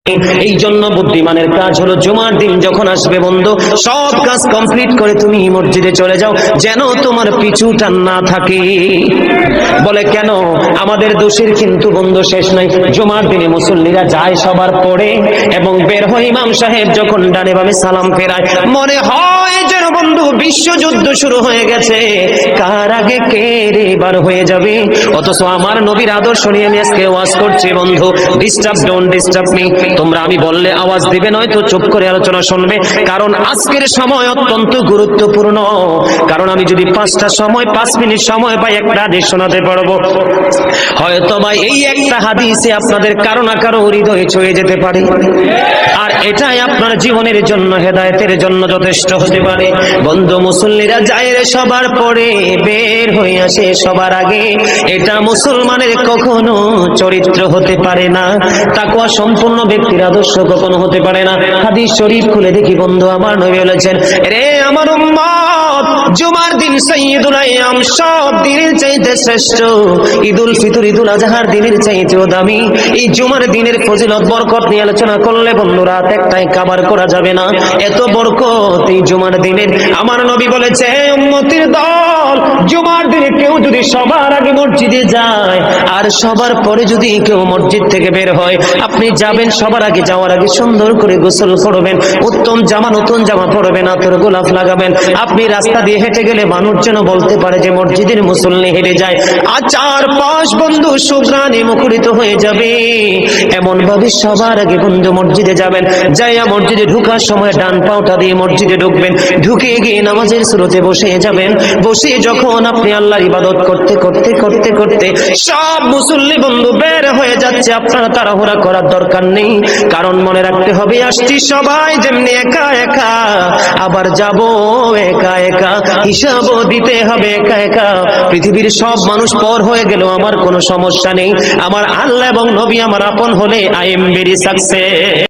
এই জন্য বুদ্ধিমানের কাজ হলো জুমার দিন যখন আসবে বন্ধু, সব কাজ কমপ্লিট করে তুমি মসজিদে চলে যাও, যেন তোমার পিছু টান না থাকে। বলে কেন? আমাদের দোষের কিন্তু বন্ধু শেষ নাই। জুমার দিনে মুসল্লিরা যায় সবার পরে এবং বের হয়, ইমাম সাহেব যখন ডানে বামে সালাম ফেরায়, মনে হয় যেন বন্ধু বিশ্বযুদ্ধ শুরু হয়ে গেছে, কার আগে কে রে বার হয়ে যাবে। অথচ আমার নবীর আদর্শ নিয়ে আমি আজকে ওয়াজ করছি বন্ধু। Disturb, don't disturb me. তোমরা আমি বললে আওয়াজ দিবে, নয়তো চুপ করে আলোচনা শুনবে, কারণ আজকের সময় অত্যন্ত গুরুত্বপূর্ণ। কারণ আমি যদি 5 মিনিট সময় পাই, একটা হাদিস শোনাতে পারবো। হয়তো বা এই একটা হাদিসে আপনাদের কারো না কারো হৃদয়ে ছুঁয়ে যেতে পারে, আর এটাই আপনার জীবনের জন্য, হেদায়েতের জন্য যথেষ্ট হতে পারে। বন্ধু, মুসল্লিরা যায় রে সবার পরে, বের হয়ে আসে সবার আগে, এটা মুসলমানের কখনো চরিত্র হতে পারে না। তাকওয়া সম্পূর্ণ ব্যক্তির আদর্শ কখনো হতে পারে না। হাদিস শরীফ খুলে দেখি বন্ধু, আমার নবী বলেছেন, রে আমার উম্মত, জুমার দিন সাইয়্যিদুল আইয়াম, সব দিনের চাইতে শ্রেষ্ঠ। ঈদুল ফিতর, ঈদুল আজহার দিনের চাইতেও দামি। এই জুমার দিনের ফজিলত বরকত নিয়ে আলোচনা করলে বন্ধু রাত একটাই কাবার করা যাবে না, এত বরকত এই জুমার দিনের। আমার নবী বলেছে, উম্মতের দল, জুমার দিনে কেউ যদি সবার আগে মসজিদে যায় আর সবার পরে যদি কেউ মসজিদ থেকে বের হয়, আপনি যাবেন, সবার আগে যাওয়ার আগে সুন্দর করে গোসল করবেন, উত্তম জামা, নতুন জামা পরবেন, আতর গোলাপ লাগাবেন। আপনি রাস্তা দিয়ে হেঁটে গেলে মানুষ যেন বলতে পারে যে মসজিদের মুসল্লি হেঁটে যায়। আর চারপাশ বন্ধু সুঘ্রাণে মুখরিত হয়ে যাবে। এমন ভাবে সবার আগে বন্ধু মসজিদে যাবেন, যাইয়া মসজিদে ঢুকার সময় ডান পাওটা দিয়ে মসজিদে ঢুকবেন, ঢুকে গিয়ে নামাজের শুরুতে বসে যাবেন। বসে যখন আপনি আল্লাহর ইবাদত করতে করতে করতে করতে সব মুসল্লি বন্ধু বের হয়ে যাচ্ছে, আপনারা তাড়াহুড়া করার দরকার নেই। কারণ মনে রাখতে হবে, আসছি সবাই যেমনি একা একা, আবার যাব একা একা, হিসাবও দিতে হবে একা একা। পৃথিবীর সব মানুষ পর হয়ে গেল আমার কোনো সমস্যা নেই, আমার আল্লাহ এবং নবী আমার আপন হলে আই এম ভেরি সাকসেস।